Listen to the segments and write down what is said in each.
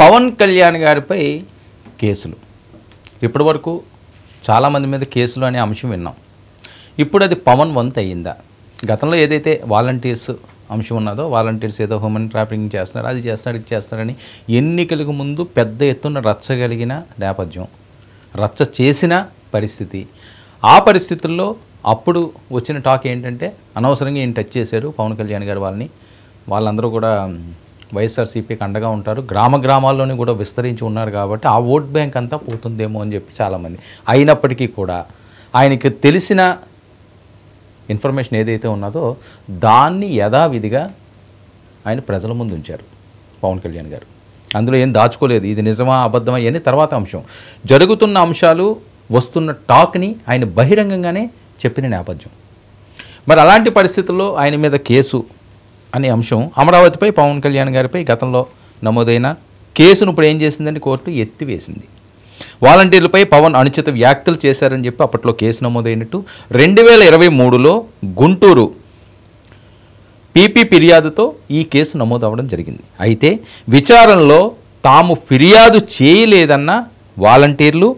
పవన్ కళ్యాణ్ గారిపై కేసులు ఇప్పటి వరకు చాలామంది మీద కేసులు అనే అంశం విన్నాం. ఇప్పుడు అది పవన్ వంతు అయ్యిందా? గతంలో ఏదైతే వాలంటీర్స్ అంశం ఉన్నదో, వాలంటీర్స్ ఏదో హ్యూమన్ ట్రాఫికింగ్ చేస్తున్నారు, అది చేస్తున్నాడు, ఇది చేస్తున్నాడని ఎన్నికలకు ముందు పెద్ద ఎత్తున రచ్చగలిగిన నేపథ్యం, రచ్చ చేసిన పరిస్థితి. ఆ పరిస్థితుల్లో అప్పుడు వచ్చిన టాక్ ఏంటంటే అనవసరంగా ఈయన టచ్ చేశారు పవన్ కళ్యాణ్ గారు వాళ్ళందరూ కూడా వైఎస్ఆర్సీపీకి అండగా ఉంటారు, గ్రామాల్లోనే కూడా విస్తరించి ఉన్నారు కాబట్టి ఆ ఓట్ బ్యాంక్ అంతా పోతుందేమో అని చెప్పి చాలామంది. అయినప్పటికీ కూడా ఆయనకి తెలిసిన ఇన్ఫర్మేషన్ ఏదైతే ఉన్నదో దాన్ని యథావిధిగా ఆయన ప్రజల ముందు ఉంచారు పవన్ కళ్యాణ్ గారు. అందులో ఏం దాచుకోలేదు. ఇది నిజమా అబద్ధమా అని తర్వాత అంశం. జరుగుతున్న అంశాలు, వస్తున్న టాక్ని ఆయన బహిరంగంగానే చెప్పిన నేపథ్యం. మరి అలాంటి పరిస్థితుల్లో ఆయన మీద కేసు అనే అంశం, అమరావతిపై పవన్ కళ్యాణ్ గారిపై గతంలో నమోదైన కేసును ఇప్పుడు ఏం చేసిందని కోర్టు ఎత్తివేసింది. వాలంటీర్లపై పవన్ అనుచిత వ్యాఖ్యలు చేశారని చెప్పి అప్పట్లో కేసు నమోదైనట్టు 2023లో గుంటూరు పీపీ ఫిర్యాదుతో ఈ కేసు నమోదు అవ్వడం జరిగింది. అయితే విచారణలో తాము ఫిర్యాదు చేయలేదన్న వాలంటీర్లు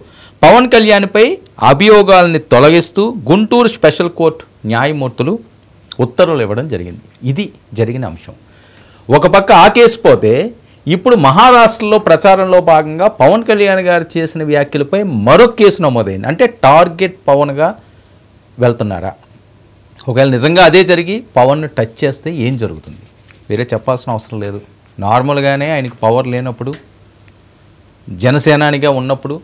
పవన్ కళ్యాణ్పై అభియోగాలని తొలగిస్తూ గుంటూరు స్పెషల్ కోర్టు న్యాయమూర్తులు ఉత్తర్వులు ఇవ్వడం జరిగింది. ఇది జరిగిన అంశం. ఒక పక్క ఆ కేసు పోతే ఇప్పుడు మహారాష్ట్రలో ప్రచారంలో భాగంగా పవన్ కళ్యాణ్ గారు చేసిన వ్యాఖ్యలపై మరొక కేసు నమోదైంది. అంటే టార్గెట్ పవన్గా వెళ్తున్నారా? ఒకవేళ నిజంగా అదే జరిగి పవన్ను టచ్ చేస్తే ఏం జరుగుతుంది? వేరే చెప్పాల్సిన అవసరం లేదు. నార్మల్గానే ఆయనకు పవర్ లేనప్పుడు, జనసేనానిగా ఉన్నప్పుడు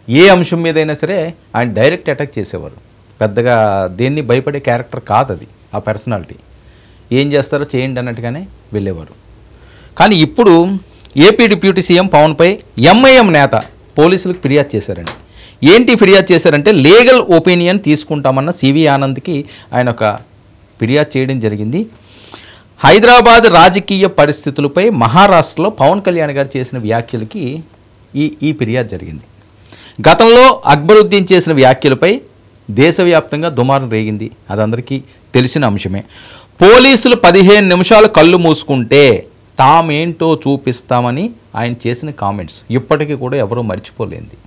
ఏ అంశం మీదైనా సరే ఆయన డైరెక్ట్ అటాక్ చేసేవారు. పెద్దగా దేన్ని భయపడే క్యారెక్టర్ కాదు అది, ఆ పర్సనాలిటీ. ఏం చేస్తారో చేయండి అన్నట్టుగానే వెళ్ళేవారు. కానీ ఇప్పుడు ఏపీ డిప్యూటీ సీఎం పవన్పై ఎంఐఎం నేత పోలీసులకు ఫిర్యాదు చేశారండి. ఏంటి ఫిర్యాదు చేశారంటే లీగల్ ఒపీనియన్ తీసుకుంటామన్న సివి ఆనంద్కి ఆయన ఒక ఫిర్యాదు చేయడం జరిగింది. హైదరాబాద్ రాజకీయ పరిస్థితులపై మహారాష్ట్రలో పవన్ కళ్యాణ్ గారు చేసిన వ్యాఖ్యలకి ఈ ఫిర్యాదు జరిగింది. గతంలో అక్బరుద్దీన్ చేసిన వ్యాఖ్యలపై దేశవ్యాప్తంగా దుమారం రేగింది. అది అందరికీ తెలిసిన అంశమే. పోలీసులు 15 నిమిషాలు కళ్ళు మూసుకుంటే తామేంటో చూపిస్తామని ఆయన చేసిన కామెంట్స్ ఇప్పటికీ కూడా ఎవరూ మర్చిపోలేంది.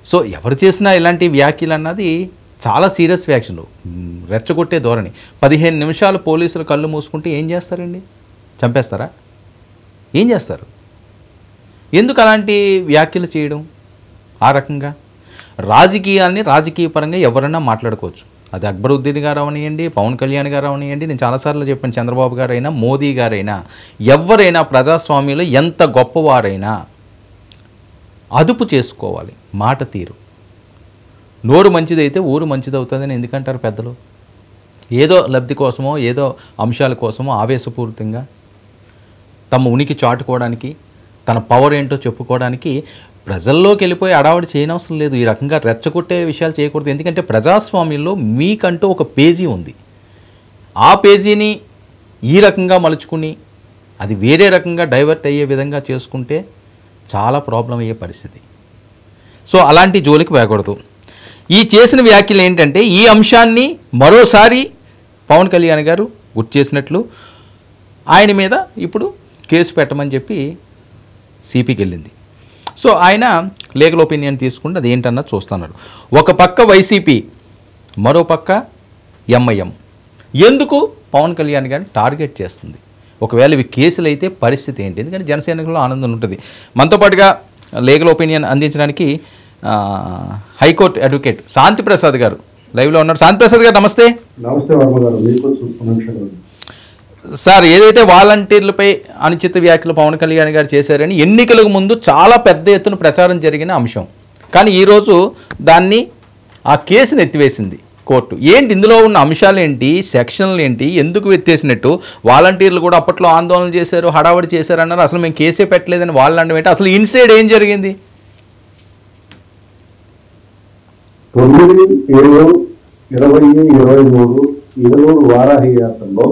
సో ఎవరు చేసినా ఇలాంటి వ్యాఖ్యలు అన్నది చాలా సీరియస్ వ్యాఖ్యలు, రెచ్చగొట్టే ధోరణి. 15 నిమిషాలు పోలీసులు కళ్ళు మూసుకుంటే ఏం చేస్తారండి? చంపేస్తారా? ఏం చేస్తారు? ఎందుకు అలాంటి వ్యాఖ్యలు చేయడం? ఆ రకంగా రాజకీయాల్ని రాజకీయ పరంగా ఎవరైనా మాట్లాడుకోవచ్చు. అది అక్బరుద్దీన్ గారు అవనియండి, పవన్ కళ్యాణ్ గారు అవనియండి, నేను చాలాసార్లు చెప్పాను, చంద్రబాబు గారైనా, మోదీ గారైనా, ఎవరైనా ప్రజాస్వామ్యంలో ఎంత గొప్పవారైనా అదుపు చేసుకోవాలి మాట తీరు. నోరు మంచిదైతే ఊరు మంచిదవుతుందని ఎందుకంటారు పెద్దలు? ఏదో లబ్ధి కోసమో, ఏదో అంశాల కోసమో ఆవేశపూరితంగా తమ ఉనికి చాటుకోవడానికి, తన పవర్ ఏంటో చెప్పుకోవడానికి ప్రజల్లోకి వెళ్ళిపోయి అడావడి చేయనవసరం లేదు. ఈ రకంగా రెచ్చగొట్టే విషయాలు చేయకూడదు. ఎందుకంటే ప్రజాస్వామ్యంలో మీకంటూ ఒక పేజీ ఉంది. ఆ పేజీని ఈ రకంగా మలుచుకుని అది వేరే రకంగా డైవర్ట్ అయ్యే విధంగా చేసుకుంటే చాలా ప్రాబ్లం అయ్యే పరిస్థితి. సో అలాంటి జోలికి వేయకూడదు. ఈ చేసిన వ్యాఖ్యలు ఏంటంటే ఈ అంశాన్ని మరోసారి పవన్ కళ్యాణ్ గారు గుర్తు చేసినట్లు ఆయన మీద ఇప్పుడు కేసు పెట్టమని చెప్పి సిపికి వెళ్ళింది. సో ఆయన లీగల్ ఒపీనియన్ తీసుకుంటే అది ఏంటన్నది చూస్తున్నారు. ఒక పక్క వైసీపీ, మరో పక్క ఎంఐఎం ఎందుకు పవన్ కళ్యాణ్ గారిని టార్గెట్ చేస్తుంది? ఒకవేళ ఇవి కేసులు అయితే పరిస్థితి ఏంటి? ఎందుకంటే జనసేనలో ఆనందం ఉంటుంది. మనతో పాటుగా లీగల్ ఒపీనియన్ అందించడానికి హైకోర్టు అడ్వకేట్ శాంతి ప్రసాద్ గారు లైవ్లో ఉన్నారు. శాంతి ప్రసాద్ గారు నమస్తే. నమస్తే వర్మ గారు, మీకు సార్, ఏదైతే వాలంటీర్లపై అనుచిత వ్యాఖ్యలు పవన్ కళ్యాణ్ గారు చేశారని ఎన్నికలకు ముందు చాలా పెద్ద ఎత్తున ప్రచారం జరిగిన అంశం, కానీ ఈరోజు దాన్ని ఆ కేసును ఎత్తివేసింది కోర్టు. ఏంటి ఇందులో ఉన్న అంశాలు ఏంటి, సెక్షన్లు ఏంటి, ఎందుకు ఎత్తేసినట్టు? వాలంటీర్లు కూడా అప్పట్లో ఆందోళన చేశారు, హడావడి చేశారు అన్నారు. అసలు మేము కేసే పెట్టలేదని వాళ్ళు అనడం ఏంటి? అసలు ఇన్సైడ్ ఏం జరిగింది? 9/7/2023 వారాహి యాత్రలో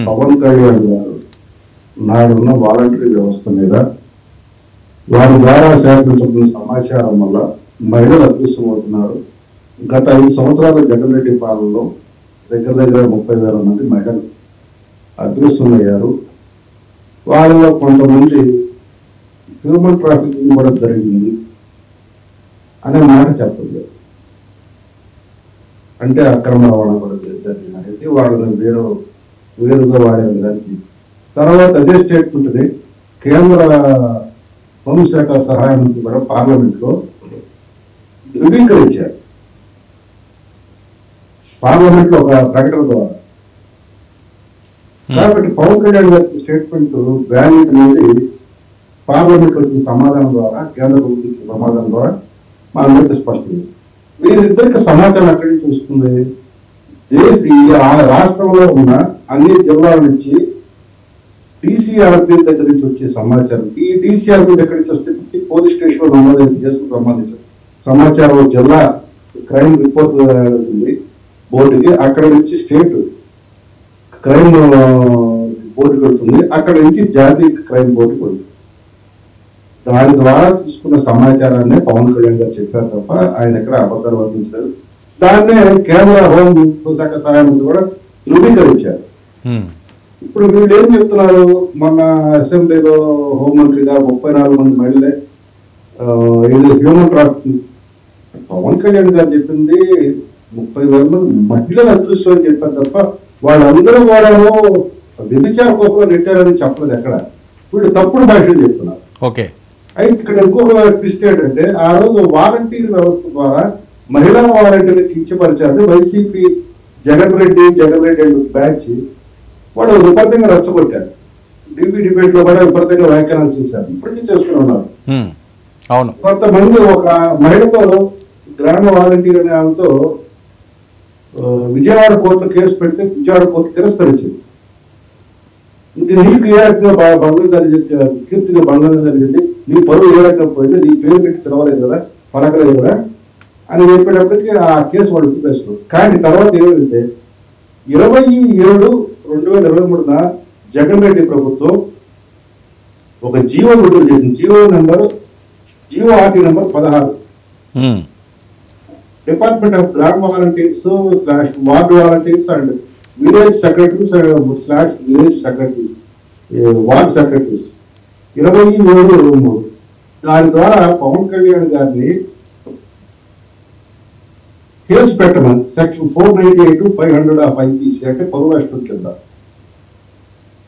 పవన్ కళ్యాణ్ గారు నాడున్న వాలంటరీ వ్యవస్థ మీద వారి ద్వారా సేకరించుకున్న సమాచారం వల్ల మహిళలు అదృశ్యమవుతున్నారు. గత 5 సంవత్సరాల జగన్రెడ్డి పాలనలో దగ్గర 30,000 మంది మహిళలు అదృశ్యమయ్యారు. వారిలో కొంతమంది హ్యూమన్ ట్రాఫికింగ్ కూడా జరిగింది అనే మాట చెప్పలేదు. అంటే అక్రమ రవాణా కూడా జరిగింది అనేది వాళ్ళని వేరుగా వాడే దానికి. తర్వాత అదే స్టేట్మెంట్ కేంద్ర హోంశాఖ సహాయ మంత్రి కూడా పార్లమెంట్ లో ధృవీకరించారు, పార్లమెంట్ లో ఒక ప్రకటన ద్వారా. కాబట్టి పవన్ కళ్యాణ్ గారి స్టేట్మెంట్ వ్యాలిడ్ అనేది పార్లమెంట్ వచ్చిన సమాధానం ద్వారా, కేంద్ర ప్రభుత్వం సమాధానం ద్వారా మనందరికీ స్పష్టమైంది. వీరిద్దరికి సమాచారం ఎక్కడి నుంచి వస్తుంది? రాష్ట్రంలో ఉన్న అన్ని జిల్లాల నుంచి DCRP దగ్గర నుంచి వచ్చే సమాచారం. ఈ DCRP దగ్గర నుంచి వస్తే పోలీస్ స్టేషన్ లో నమోదైన కేసుకు సంబంధించిన సమాచారం జిల్లా క్రైమ్ రిపోర్ట్ వెళ్తుంది బోర్డుకి, అక్కడ నుంచి స్టేట్ క్రైమ్ బోర్డుకి వెళ్తుంది, అక్కడ నుంచి జాతీయ క్రైమ్ బోర్డుకి వెళ్తుంది. దాని ద్వారా తీసుకున్న సమాచారాన్ని పవన్ కళ్యాణ్ గారు చెప్పారు తప్ప ఆయన ఎక్కడ అబద్ధాలు వర్తించారు. దాన్నే కేంద్ర హోంశాఖ సహాయ మంత్రి కూడా ధృవీకరించారు. ఇప్పుడు వీళ్ళు ఏం చెప్తున్నారు? మొన్న అసెంబ్లీలో హోంమంత్రి గారు 34 మంది మహిళలే హ్యూమన్ ట్రాఫికింగ్, పవన్ కళ్యాణ్ గారు చెప్పింది 30,000 మంది మహిళలు అదృశ్యం అని చెప్పారు తప్ప వాళ్ళందరూ కూడా వ్యభిచార కోపంలో నెట్టారని చెప్పలేదు ఎక్కడ. వీళ్ళు తప్పుడు భాషలు చెప్తున్నారు. ఓకే. అయితే ఇక్కడ ఇంకొక ట్విస్ట్ ఏంటంటే, ఆ రోజు వాలంటీర్ వ్యవస్థ ద్వారా మహిళా వాలంటీర్లు కించపరిచారని వైసీపీ జగన్ రెడ్డి అండ్ బ్యాచ్ వాళ్ళు విపరీతంగా రెచ్చగొట్టారు. డిబేట్ లో కూడా విపరీతంగా వ్యాఖ్యానాలు చేశారు, ఇప్పటికీ చేస్తూనే ఉన్నారు. అవును. కొంతమంది ఒక మహిళతో, గ్రామ వాలంటీర్ అనే ఆమెతో విజయవాడ కోర్టులో కేసు పెడితే విజయవాడ కోర్టు తిరస్కరించింది. ఇది నీకు ఏ రకంగా భంగం జరిగింది, కీర్తిగా భంగం జరిగింది, నీ పరువు ఏ రకంగా పోయింది, నీ పేరు పెట్టి తెరవలేదు కదా, పలకలేదు కదా అని చెప్పేటప్పటికి ఆ కేసు వాళ్ళు ఎత్తుకేస్తారు. కానీ తర్వాత ఏమైందంటే 27/2023 జగన్ రెడ్డి ప్రభుత్వం ఒక జీవో విడుదల చేసింది. GO RT number 16. Department of గ్రామ volunteers / ward volunteers and village secretaries / village secretaries, ward secretaries 27/23. దాని ద్వారా పవన్ కళ్యాణ్ గారిని కేసు పెట్టమని సెక్షన్ 498, 500 ఆఫ్ IPC అంటే పరువు నష్టం కింద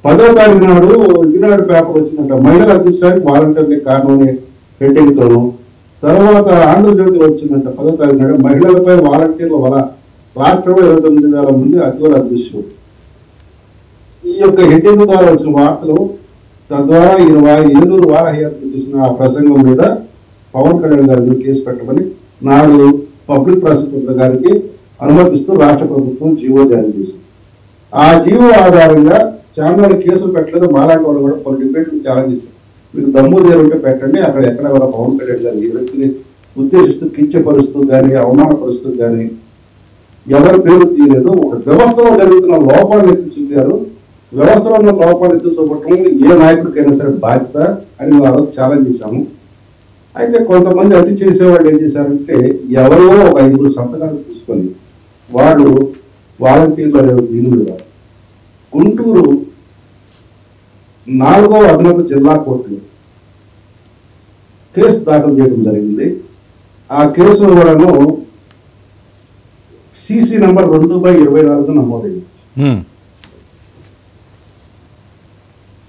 10వ తారీఖు నాడు ఈనాడు పేపర్ వచ్చిందంట. మహిళల అదృశ్యానికి వాలంటీర్లే కారణం హెడ్డింగ్ తోను. తర్వాత ఆంధ్రజ్యోతిలో వచ్చిందంట 10వ తారీఖు నాడు మహిళలపై వాలంటీర్ల వల్ల రాష్ట్రంలో 29,000 మంది అతివల అదృశ్యం. ఈ యొక్క హెడ్డింగ్ ద్వారా వచ్చిన వార్తలు, తద్వారా ఏలూరు వారాహయాత్ర చేసిన ఆ ప్రసంగం మీద పవన్ కళ్యాణ్ గారి మీద కేసు పెట్టమని నాడు పబ్లిక్ ప్రాసిక్యూటర్ గారికి అనుమతిస్తూ రాష్ట్ర ప్రభుత్వం జీవో జారీ చేసింది. ఆ జీవో ఆధారంగా చాలా కేసులు పెట్టలేదు. మాలాంటి వాళ్ళు కూడా కొన్ని డిబేట్లు ఛాలెంజ్ చేశారు. మీకు దమ్ము ఉంటే పెట్టండి, అక్కడ ఎక్కడ కూడా పవన్ కళ్యాణ్ గారు ఈ వ్యక్తిని ఉద్దేశిస్తూ కించపరుస్తూ కానీ అవమానపరుస్తూ కానీ ఎవరి పేరు తీయలేదు. ఒక వ్యవస్థలో జరుగుతున్న లోపాలను ఎత్తి చూపారు. వ్యవస్థలో ఉన్న లోపాలు ఎత్తి చూపటం ఏ నాయకుడికైనా సరే బాధ్యత అని వాళ్ళు ఛాలెంజ్ చేశాము. అయితే కొంతమంది అతి చేసేవాళ్ళు ఏం చేశారంటే, ఎవరో ఒక 5 సంతకాలు తీసుకొని వాళ్ళు వాలంటీర్లు దీనిగా గుంటూరు 4వ అదనపు జిల్లా కోర్టులో కేసు దాఖలు చేయడం జరిగింది. ఆ కేసులో కూడాను CC నంబర్ 2/24 నమోదైంది.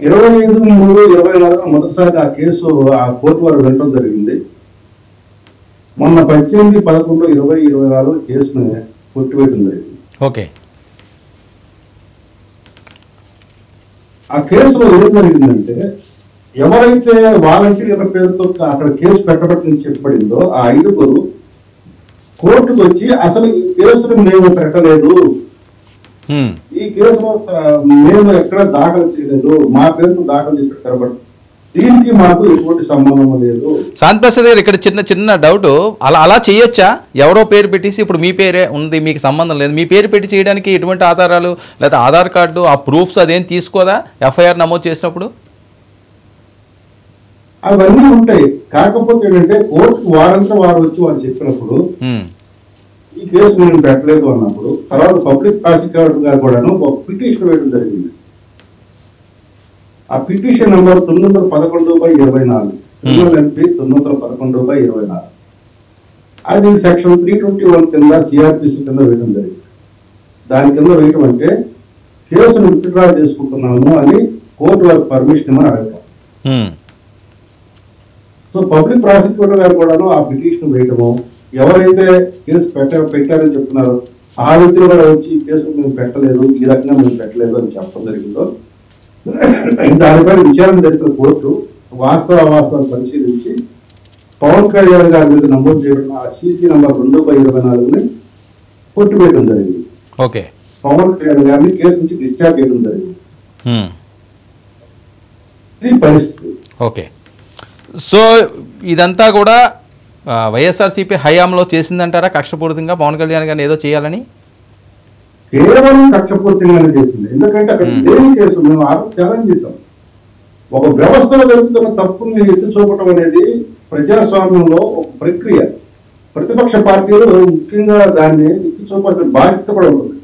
25/3/24 మొదటిసారి ఆ కేసు ఆ కోర్టు వారు వినడం జరిగింది. మొన్న 18/11/2024 కేసును కొట్టివేయడం జరిగింది. ఓకే. ఆ కేసులో ఏం జరిగిందంటే, ఎవరైతే వాలంటీర్ల పేరుతో అక్కడ కేసు పెట్టబట్టి చెప్పబడిందో ఆ 5 కోర్టుకు వచ్చి అసలు ఈ కేసును మేము పెట్టలేదు, ఈ కేసులో మేము ఎక్కడ దాఖలు చేయలేదు, మా పేరుతో దాఖలు చేసి పెట్టారు, దీనికి మాకు ఎటువంటి సంబంధం లేదు. శాంతిప్రసాద్ గారు, ఇక్కడ చిన్న డౌట్, అలా చేయొచ్చా? ఎవరో పేరు పెట్టేసి ఇప్పుడు మీ పేరే ఉంది, మీకు సంబంధం లేదు, మీ పేరు పెట్టి చేయడానికి ఎటువంటి ఆధారాలు లేదా ఆధార్ కార్డు ఆ ప్రూఫ్స్ అదేం తీసుకోదా FIR నమోదు చేసినప్పుడు? అవన్నీ ఉంటాయి. కాకపోతే ఏంటంటే కోర్టుకు వారంతా వారు వచ్చి వారు చెప్పినప్పుడు ఈ కేసు నేను పెట్టలేదు అన్నప్పుడు తర్వాత పబ్లిక్ ప్రాసిక్యూటర్ గారు కూడాను ఒక పిటిషన్ వేయడం జరిగింది. ఆ పిటిషన్ నంబర్ 911/24 NP 911/24 అది సెక్షన్ 321 కింద సిఆర్పిసి కింద వేయడం జరిగింది. దాని కింద వేయటం అంటే కేసును విత్డ్రా చేసుకుంటున్నాము అని కోర్టు వారికి పర్మిషన్ ఇవ్వని అడగటం. సో పబ్లిక్ ప్రాసిక్యూటర్ గారు కూడాను ఆ పిటిషన్ వేయటము, ఎవరైతే కేసు పెట్టారని చెప్తున్నారో ఆ వ్యక్తులు కూడా వచ్చి కేసు మేము పెట్టలేదు, ఈ రకంగా మేము పెట్టలేదు అని చెప్పడం జరిగిందో దానిపై విచారణ జరిపిన కోర్టు వాస్తవాలు పరిశీలించి పవన్ కళ్యాణ్ గారి మీద నమోదు చేయబడిన ఆ సిసి నంబర్ 2/24 కొట్టివేయడం జరిగింది. ఓకే, పవన్ కళ్యాణ్ గారిని కేసు నుంచి డిశ్చార్జ్ చేయడం జరిగింది. ఇది పరిస్థితి. ఓకే, సో ఇదంతా కూడా వైఎస్ఆర్సీపీ హయాంలో చేసిందంటారా కక్షపూరితంగా పవన్ కళ్యాణ్ గారిని ఏదో చేయాలని? కేవలం కక్షపూర్తిగానే చేసింది. ఎందుకంటే అక్కడ లేని కేసు మేము ఛాలెంజ్ చేశాం. ఒక వ్యవస్థలో జరుగుతున్న తప్పుల్ని ఎత్తి చూపడం అనేది ప్రజాస్వామ్యంలో ఒక ప్రక్రియ. ప్రతిపక్ష పార్టీలు ముఖ్యంగా దాన్ని ఎత్తి చూపాల్సిన బాధ్యత కూడా ఉంటుంది.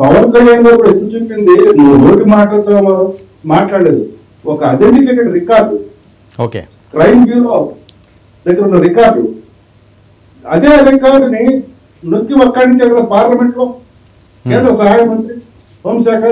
పవన్ కళ్యాణ్ గారు కూడా ఎత్తి చూపింది నువ్వు నోటి మాటలతో మాట్లాడలేదు, ఒక authenticated record, okay, crime bureau దగ్గర ఉన్న రికార్డు. అదే రికార్డుని నొక్కి ఒక్కడించే కదా పార్లమెంట్ లో కేంద్ర సహాయ మంత్రి హోంశాఖ